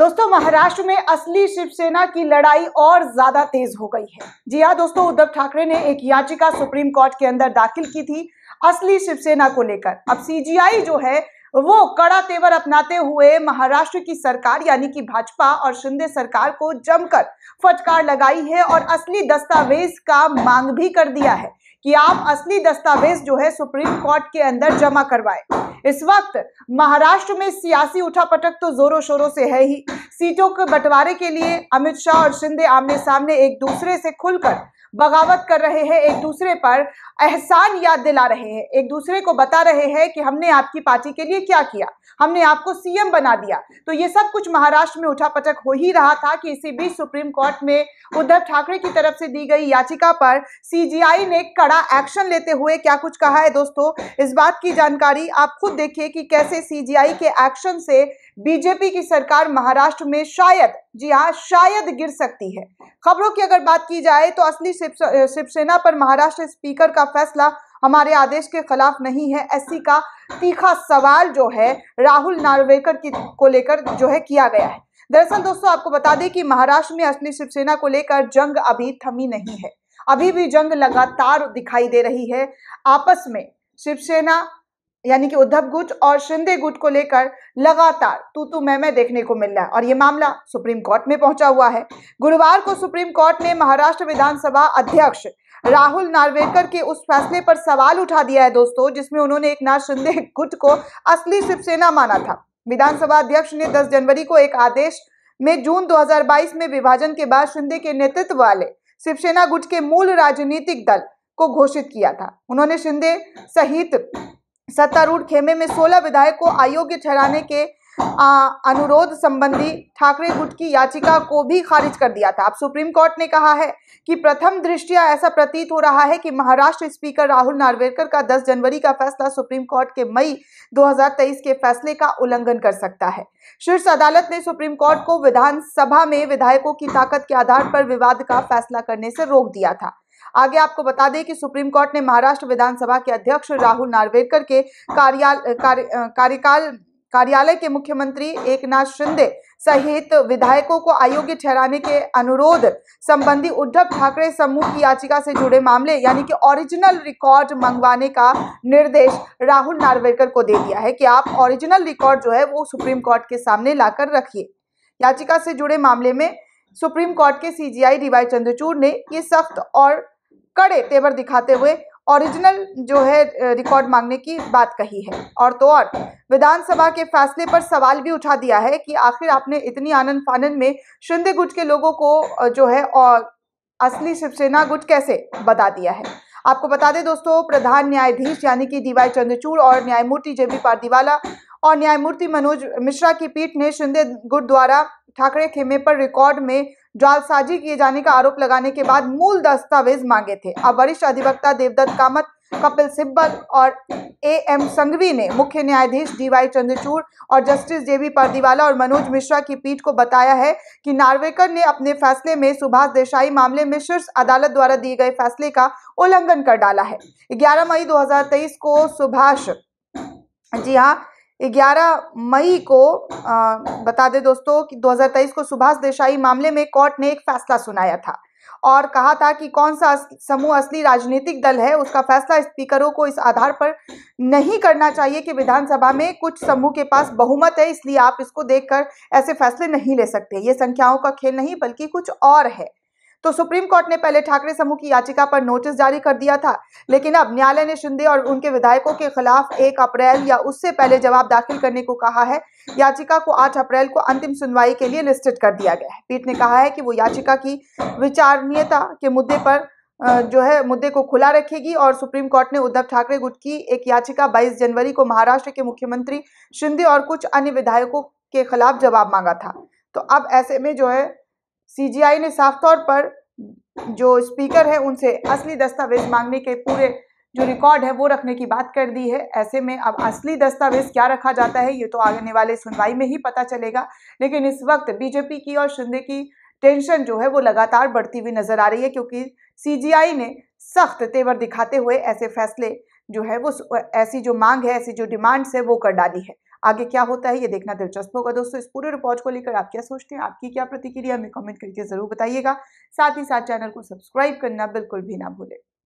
दोस्तों, महाराष्ट्र में असली शिवसेना की लड़ाई और ज्यादा तेज हो गई है। जी हाँ दोस्तों, उद्धव ठाकरे ने एक याचिका सुप्रीम कोर्ट के अंदर दाखिल की थी असली शिवसेना को लेकर। अब सीजीआई जो है वो कड़ा तेवर अपनाते हुए महाराष्ट्र की सरकार यानी कि भाजपा और शिंदे सरकार को जमकर फटकार लगाई है और असली दस्तावेज का मांग भी कर दिया है कि आप असली दस्तावेज जो है सुप्रीम कोर्ट के अंदर जमा करवाएं। इस वक्त महाराष्ट्र में सियासी उठापटक तो जोरों शोरों से है ही। सीटों के बंटवारे के लिए अमित शाह और शिंदे आमने सामने एक दूसरे से खुलकर बगावत कर रहे हैं, एक दूसरे पर एहसान याद दिला रहे हैं, एक दूसरे को बता रहे हैं कि हमने आपकी पार्टी के लिए क्या किया, हमने आपको सीएम बना दिया। तो ये सब कुछ महाराष्ट्र में उठापटक हो ही रहा था कि इसी बीच सुप्रीम कोर्ट में उद्धव ठाकरे की तरफ से दी गई याचिका पर सीजीआई ने कड़ा एक्शन लेते हुए क्या कुछ कहा है। दोस्तों, इस बात की जानकारी आप खुद देखिए कि कैसे सीजीआई के एक्शन से बीजेपी की सरकार महाराष्ट्र में शायद, जी हाँ शायद, गिर सकती है। खबरों की अगर बात की जाए तो असली शिवसेना पर महाराष्ट्र स्पीकर का फैसला हमारे आदेश के खिलाफ नहीं है, ऐसी का तीखा सवाल जो है राहुल नार्वेकर को लेकर जो है किया गया है। दरअसल दोस्तों, आपको बता दें कि महाराष्ट्र में असली शिवसेना को लेकर जंग अभी थमी नहीं है, अभी भी जंग लगातार दिखाई दे रही है। आपस में शिवसेना यानी कि उद्धव गुट और शिंदे गुट को लेकर लगातार तू मैं देखने को मिल रहा है और ये मामला सुप्रीम कोर्ट में पहुंचा हुआ है। गुरुवार को सुप्रीम कोर्ट ने महाराष्ट्र विधानसभा अध्यक्ष राहुल नार्वेकर के उस फैसले पर सवाल उठा दिया है दोस्तों, जिसमें उन्होंने एकनाथ शिंदे गुट को असली शिवसेना माना था। विधानसभा अध्यक्ष ने 10 जनवरी को एक आदेश में जून 2022 में विभाजन के बाद शिंदे के नेतृत्व वाले शिवसेना गुट के मूल राजनीतिक दल को घोषित किया था। उन्होंने शिंदे सहित सत्तारूढ़ खेमे में 16 विधायक को अयोग्य ठहराने के अनुरोध संबंधी ठाकरे गुट की याचिका को भी खारिज कर दिया था। अब सुप्रीम कोर्ट ने कहा है कि प्रथम दृष्टया ऐसा प्रतीत हो रहा है कि महाराष्ट्र स्पीकर राहुल नार्वेकर का 10 जनवरी का फैसला सुप्रीम कोर्ट के मई 2023 के फैसले का उल्लंघन कर सकता है। शीर्ष अदालत ने सुप्रीम कोर्ट को विधानसभा में विधायकों की ताकत के आधार पर विवाद का फैसला करने से रोक दिया था। आगे आपको बता दें कि सुप्रीम कोर्ट ने महाराष्ट्र विधानसभा के अध्यक्ष राहुल नार्वेकर के कार्यालय के मुख्यमंत्री एकनाथ शिंदे सहित विधायकों को अयोग्य ठहराने के अनुरोध संबंधी उद्धव ठाकरे समूह की याचिका से जुड़े मामले यानी कि ओरिजिनल रिकॉर्ड मंगवाने का निर्देश राहुल नार्वेकर को दे दिया है कि आप ओरिजिनल रिकॉर्ड जो है वो सुप्रीम कोर्ट के सामने लाकर रखिए। याचिका से जुड़े मामले में सुप्रीम कोर्ट के सीजीआई डीवाई चंद्रचूड़ ने ये सख्त और कड़े तेवर दिखाते हुए ओरिजिनल जो है रिकॉर्ड मांगने की बात कही है। और तो और विधानसभा के फैसले पर सवाल भी उठा दिया है कि आखिर आपने इतनी आनन फानन में शिंदे गुट के लोगों को जो है और असली शिवसेना गुट कैसे बता दिया है। आपको बता दें दोस्तों, प्रधान न्यायाधीश यानी कि डीवाई चंद्रचूड़ और न्यायमूर्ति जेबी पारदीवाला और न्यायमूर्ति मनोज मिश्रा की पीठ ने शिंदे गुट द्वारा ठाकरे खेमे पर रिकॉर्ड में जालसाजी किए जाने का आरोप लगाने के बाद मूल दस्तावेज मांगे थे। अब वरिष्ठ अधिवक्ता देवदत्त कामत, कपिल सिब्बल और एएम संघवी ने मुख्य न्यायाधीश डीवाई चंद्रचूड़ और जस्टिस जेबी पारदीवाला और मनोज मिश्रा की पीठ को बताया है कि नार्वेकर ने अपने फैसले में सुभाष देसाई मामले में शीर्ष अदालत द्वारा दिए गए फैसले का उल्लंघन कर डाला है। 11 मई 2023 को सुभाष, जी हाँ 11 मई को बता दें दोस्तों कि 2023 को सुभाष देसाई मामले में कोर्ट ने एक फैसला सुनाया था और कहा था कि कौन सा समूह असली राजनीतिक दल है उसका फैसला स्पीकरों को इस आधार पर नहीं करना चाहिए कि विधानसभा में कुछ समूह के पास बहुमत है, इसलिए आप इसको देखकर ऐसे फैसले नहीं ले सकते। ये संख्याओं का खेल नहीं बल्कि कुछ और है। तो सुप्रीम कोर्ट ने पहले ठाकरे समूह की याचिका पर नोटिस जारी कर दिया था, लेकिन अब न्यायालय ने शिंदे और उनके विधायकों के खिलाफ 1 अप्रैल या उससे पहले जवाब दाखिल करने को कहा है। याचिका को 8 अप्रैल को अंतिम सुनवाई के लिए लिस्टेड कर दिया गया है। पीठ ने कहा है कि वो याचिका की विचारणीयता के मुद्दे पर जो है मुद्दे को खुला रखेगी और सुप्रीम कोर्ट ने उद्धव ठाकरे गुट की एक याचिका 22 जनवरी को महाराष्ट्र के मुख्यमंत्री शिंदे और कुछ अन्य विधायकों के खिलाफ जवाब मांगा था। तो अब ऐसे में जो है सीजीआई ने साफ तौर पर जो स्पीकर है उनसे असली दस्तावेज मांगने के पूरे जो रिकॉर्ड है वो रखने की बात कर दी है। ऐसे में अब असली दस्तावेज क्या रखा जाता है ये तो आने वाले सुनवाई में ही पता चलेगा, लेकिन इस वक्त बीजेपी की और शिंदे की टेंशन जो है वो लगातार बढ़ती हुई नजर आ रही है, क्योंकि सीजीआई ने सख्त तेवर दिखाते हुए ऐसे फैसले जो है वो ऐसी जो मांग है, ऐसी जो डिमांड्स है वो कर डाली है। आगे क्या होता है ये देखना दिलचस्प होगा। दोस्तों, इस पूरे रिपोर्ट को लेकर आप क्या सोचते हैं, आपकी क्या प्रतिक्रिया, हमें कमेंट करके जरूर बताइएगा। साथ ही साथ चैनल को सब्सक्राइब करना बिल्कुल भी ना भूलें।